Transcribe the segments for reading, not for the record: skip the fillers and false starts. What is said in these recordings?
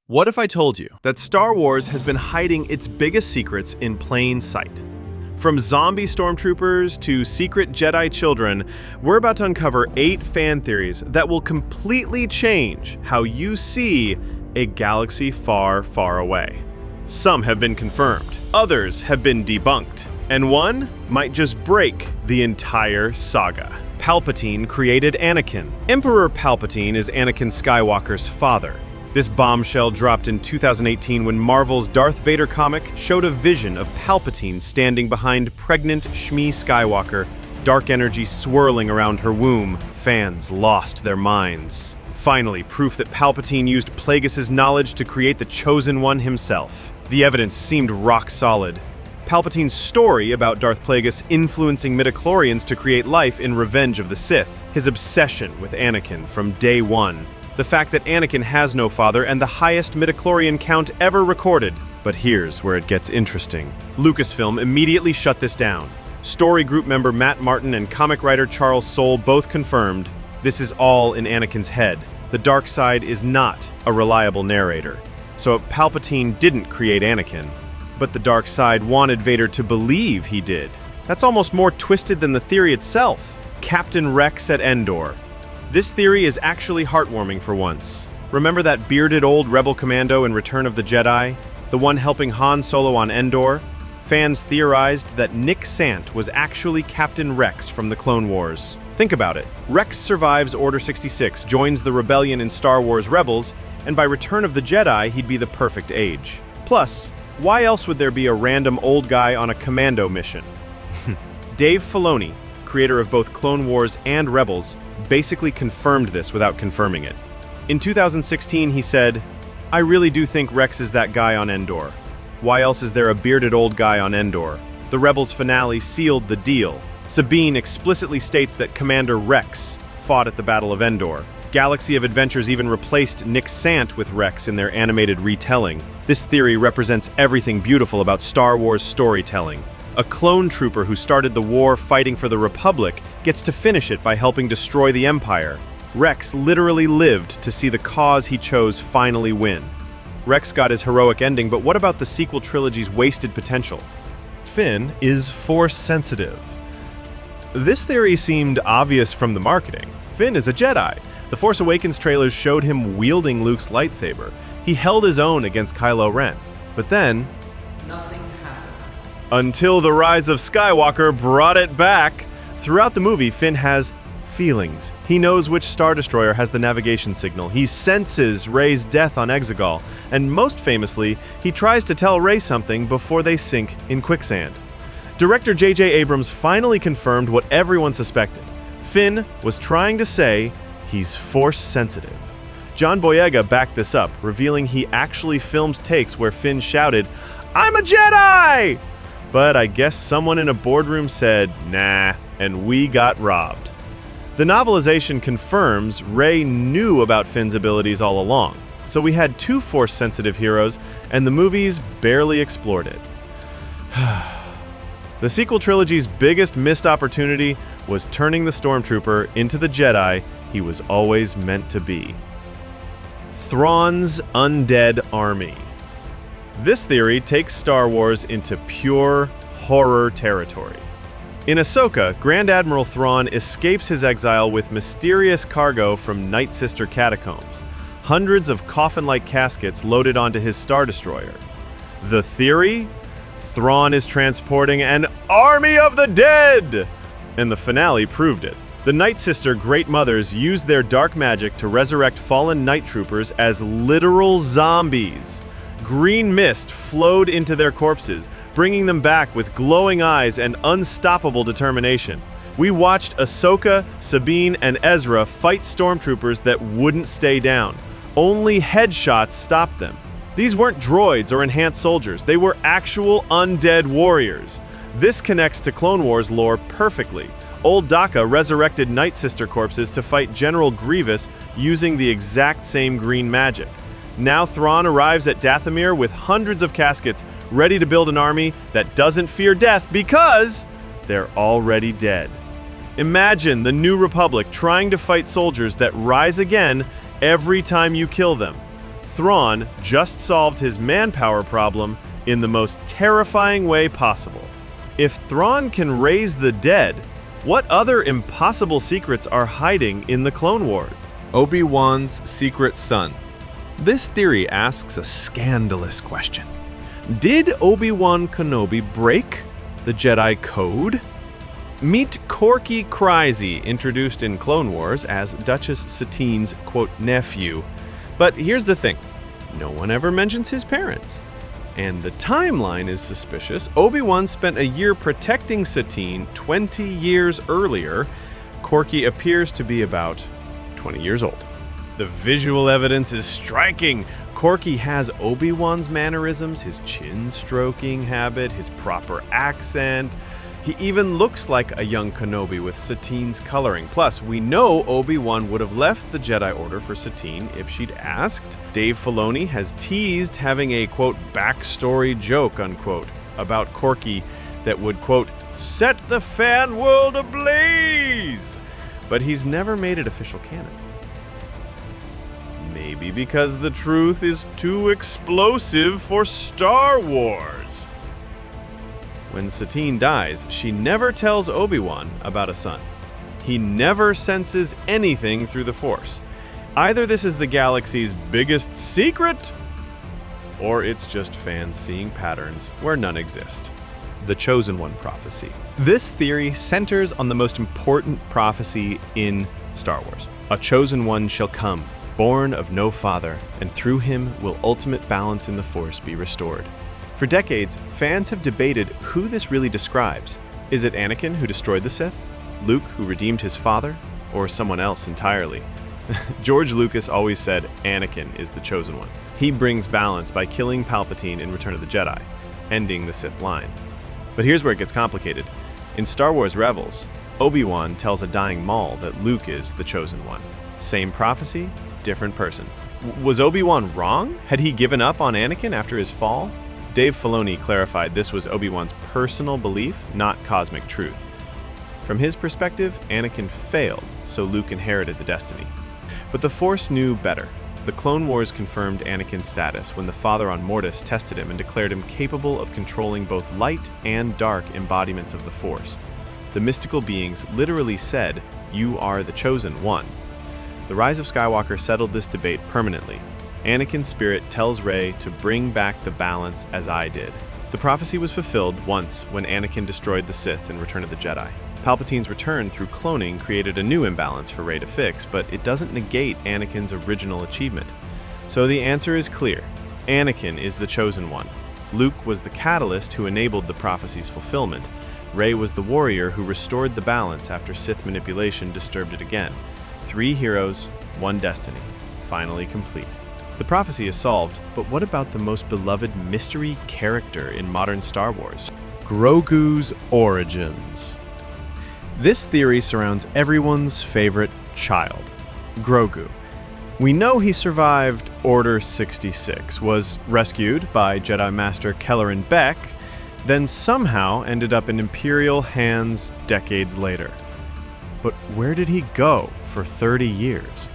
What if I told you that Star Wars has been hiding its biggest secrets in plain sight? From zombie stormtroopers to secret Jedi children, we're about to uncover 8 fan theories that will completely change how you see a galaxy far, far away. Some have been confirmed, others have been debunked, and one might just break the entire saga. Palpatine created Anakin. Emperor Palpatine is Anakin Skywalker's father. This bombshell dropped in 2018 when Marvel's Darth Vader comic showed a vision of Palpatine standing behind pregnant Shmi Skywalker, dark energy swirling around her womb. Fans lost their minds. Finally, proof that Palpatine used Plagueis' knowledge to create the Chosen One himself. The evidence seemed rock solid. Palpatine's story about Darth Plagueis influencing midichlorians to create life in Revenge of the Sith. His obsession with Anakin from day one. The fact that Anakin has no father and the highest midichlorian count ever recorded. But here's where it gets interesting. Lucasfilm immediately shut this down. Story group member Matt Martin and comic writer Charles Soule both confirmed this is all in Anakin's head. The dark side is not a reliable narrator. So Palpatine didn't create Anakin, but the dark side wanted Vader to believe he did. That's almost more twisted than the theory itself. Captain Rex at Endor. This theory is actually heartwarming for once. Remember that bearded old rebel commando in Return of the Jedi? The one helping Han Solo on Endor? Fans theorized that Nick Sant was actually Captain Rex from the Clone Wars. Think about it. Rex survives Order 66, joins the rebellion in Star Wars Rebels, and by Return of the Jedi, he'd be the perfect age. Plus, why else would there be a random old guy on a commando mission? Dave Filoni, creator of both Clone Wars and Rebels, basically confirmed this without confirming it. In 2016, he said, "I really do think Rex is that guy on Endor. Why else is there a bearded old guy on Endor?" The Rebels finale sealed the deal. Sabine explicitly states that Commander Rex fought at the Battle of Endor. Galaxy of Adventures even replaced Nick Sant with Rex in their animated retelling. This theory represents everything beautiful about Star Wars storytelling. A clone trooper who started the war fighting for the Republic gets to finish it by helping destroy the Empire. Rex literally lived to see the cause he chose finally win. Rex got his heroic ending, but what about the sequel trilogy's wasted potential? Finn is Force sensitive. This theory seemed obvious from the marketing. Finn is a Jedi. The Force Awakens trailers showed him wielding Luke's lightsaber. He held his own against Kylo Ren. But then, nothing happened. Until the Rise of Skywalker brought it back. Throughout the movie, Finn has feelings. He knows which Star Destroyer has the navigation signal. He senses Rey's death on Exegol. And most famously, he tries to tell Rey something before they sink in quicksand. Director J.J. Abrams finally confirmed what everyone suspected. Finn was trying to say he's Force sensitive. John Boyega backed this up, revealing he actually filmed takes where Finn shouted, "I'm a Jedi!" But I guess someone in a boardroom said, nah, and we got robbed. The novelization confirms Rey knew about Finn's abilities all along, so we had 2 Force-sensitive heroes, and the movies barely explored it. The sequel trilogy's biggest missed opportunity was turning the Stormtrooper into the Jedi he was always meant to be. Thrawn's Undead Army. This theory takes Star Wars into pure horror territory. In Ahsoka, Grand Admiral Thrawn escapes his exile with mysterious cargo from Night Sister catacombs, hundreds of coffin-like caskets loaded onto his Star Destroyer. The theory? Thrawn is transporting an army of the dead! And the finale proved it. The Night Sister Great Mothers used their dark magic to resurrect fallen Night Troopers as literal zombies. Green mist flowed into their corpses, bringing them back with glowing eyes and unstoppable determination. We watched Ahsoka, Sabine, and Ezra fight stormtroopers that wouldn't stay down. Only headshots stopped them. These weren't droids or enhanced soldiers. They were actual undead warriors. This connects to Clone Wars lore perfectly. Old Daka resurrected Night Sister corpses to fight General Grievous using the exact same green magic. Now Thrawn arrives at Dathomir with hundreds of caskets, ready to build an army that doesn't fear death because they're already dead. Imagine the New Republic trying to fight soldiers that rise again every time you kill them. Thrawn just solved his manpower problem in the most terrifying way possible. If Thrawn can raise the dead, what other impossible secrets are hiding in the Clone Wars? Obi-Wan's secret son. This theory asks a scandalous question. Did Obi-Wan Kenobi break the Jedi Code? Meet Korkie Kryze, introduced in Clone Wars as Duchess Satine's, quote, nephew. But here's the thing. No one ever mentions his parents. And the timeline is suspicious. Obi-Wan spent a year protecting Satine 20 years earlier. Korkie appears to be about 20 years old. The visual evidence is striking. Korkie has Obi-Wan's mannerisms, his chin-stroking habit, his proper accent. He even looks like a young Kenobi with Satine's coloring. Plus, we know Obi-Wan would have left the Jedi Order for Satine if she'd asked. Dave Filoni has teased having a, quote, backstory joke, unquote, about Korkie that would, quote, set the fan world ablaze. But he's never made it official canon. Maybe because the truth is too explosive for Star Wars. When Satine dies, she never tells Obi-Wan about a son. He never senses anything through the Force. Either this is the galaxy's biggest secret, or it's just fans seeing patterns where none exist. The Chosen One prophecy. This theory centers on the most important prophecy in Star Wars. A chosen one shall come, born of no father, and through him will ultimate balance in the Force be restored. For decades, fans have debated who this really describes. Is it Anakin, who destroyed the Sith? Luke, who redeemed his father? Or someone else entirely? George Lucas always said Anakin is the chosen one. He brings balance by killing Palpatine in Return of the Jedi, ending the Sith line. But here's where it gets complicated. In Star Wars Rebels, Obi-Wan tells a dying Maul that Luke is the chosen one. Same prophecy, different person. Was Obi-Wan wrong? Had he given up on Anakin after his fall? Dave Filoni clarified this was Obi-Wan's personal belief, not cosmic truth. From his perspective, Anakin failed, so Luke inherited the destiny. But the Force knew better. The Clone Wars confirmed Anakin's status when the Father on Mortis tested him and declared him capable of controlling both light and dark embodiments of the Force. The mystical beings literally said, "You are the chosen one." The Rise of Skywalker settled this debate permanently. Anakin's spirit tells Rey to bring back the balance as I did. The prophecy was fulfilled once when Anakin destroyed the Sith in Return of the Jedi. Palpatine's return through cloning created a new imbalance for Rey to fix, but it doesn't negate Anakin's original achievement. So the answer is clear. Anakin is the chosen one. Luke was the catalyst who enabled the prophecy's fulfillment. Rey was the warrior who restored the balance after Sith manipulation disturbed it again. 3 heroes, 1 destiny, finally complete. The prophecy is solved, but what about the most beloved mystery character in modern Star Wars? Grogu's origins. This theory surrounds everyone's favorite child, Grogu. We know he survived Order 66, was rescued by Jedi Master Kelleran Beck, then somehow ended up in Imperial hands decades later. But where did he go for 30 years?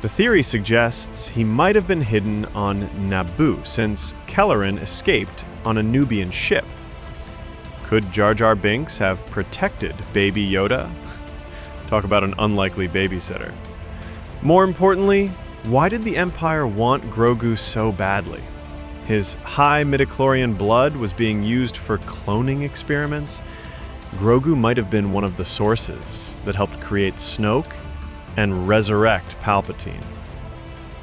The theory suggests he might have been hidden on Naboo, since Kelleran escaped on a Nubian ship. Could Jar Jar Binks have protected Baby Yoda? Talk about an unlikely babysitter. More importantly, why did the Empire want Grogu so badly? His high midichlorian blood was being used for cloning experiments. Grogu might have been one of the sources that helped create Snoke and resurrect Palpatine.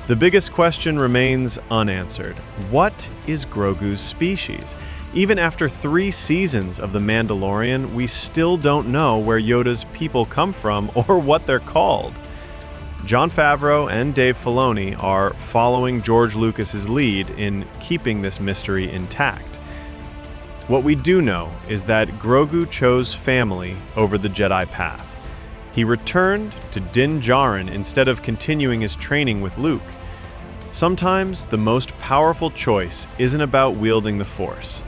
The biggest question remains unanswered. What is Grogu's species? Even after 3 seasons of The Mandalorian, we still don't know where Yoda's people come from or what they're called. Jon Favreau and Dave Filoni are following George Lucas's lead in keeping this mystery intact. What we do know is that Grogu chose family over the Jedi path. He returned to Din Djarin instead of continuing his training with Luke. Sometimes the most powerful choice isn't about wielding the Force.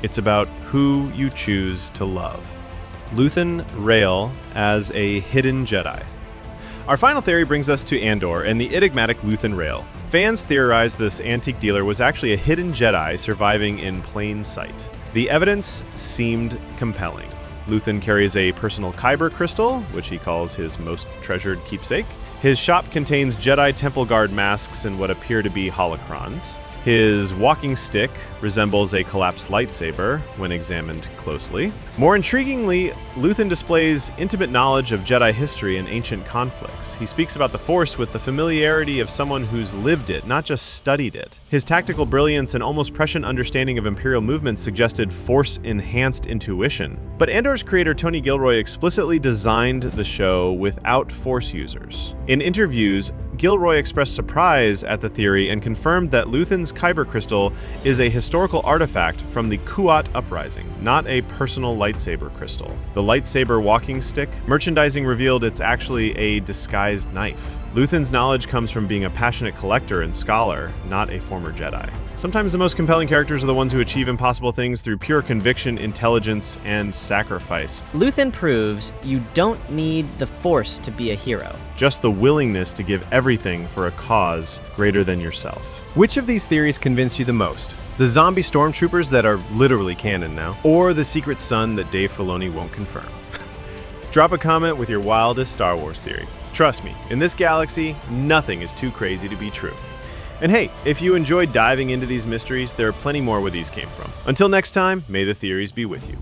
It's about who you choose to love. Luthen Rael as a hidden Jedi. Our final theory brings us to Andor and the enigmatic Luthen Rael. Fans theorize this antique dealer was actually a hidden Jedi surviving in plain sight. The evidence seemed compelling. Luthen carries a personal Kyber crystal, which he calls his most treasured keepsake. His shop contains Jedi Temple Guard masks and what appear to be holocrons. His walking stick resembles a collapsed lightsaber when examined closely. More intriguingly, Luthen displays intimate knowledge of Jedi history and ancient conflicts. He speaks about the Force with the familiarity of someone who's lived it, not just studied it. His tactical brilliance and almost prescient understanding of Imperial movements suggested Force-enhanced intuition. But Andor's creator Tony Gilroy explicitly designed the show without Force users. In interviews, Gilroy expressed surprise at the theory and confirmed that Luthen's Kyber crystal is a historical artifact from the Kuat Uprising, not a personal lightsaber crystal. The lightsaber walking stick, merchandising revealed it's actually a disguised knife. Luthen's knowledge comes from being a passionate collector and scholar, not a former Jedi. Sometimes the most compelling characters are the ones who achieve impossible things through pure conviction, intelligence, and sacrifice. Luthen proves you don't need the Force to be a hero. Just the willingness to give everything for a cause greater than yourself. Which of these theories convinced you the most? The zombie stormtroopers that are literally canon now, or the secret son that Dave Filoni won't confirm? Drop a comment with your wildest Star Wars theory. Trust me, in this galaxy, nothing is too crazy to be true. And hey, if you enjoyed diving into these mysteries, there are plenty more where these came from. Until next time, may the theories be with you.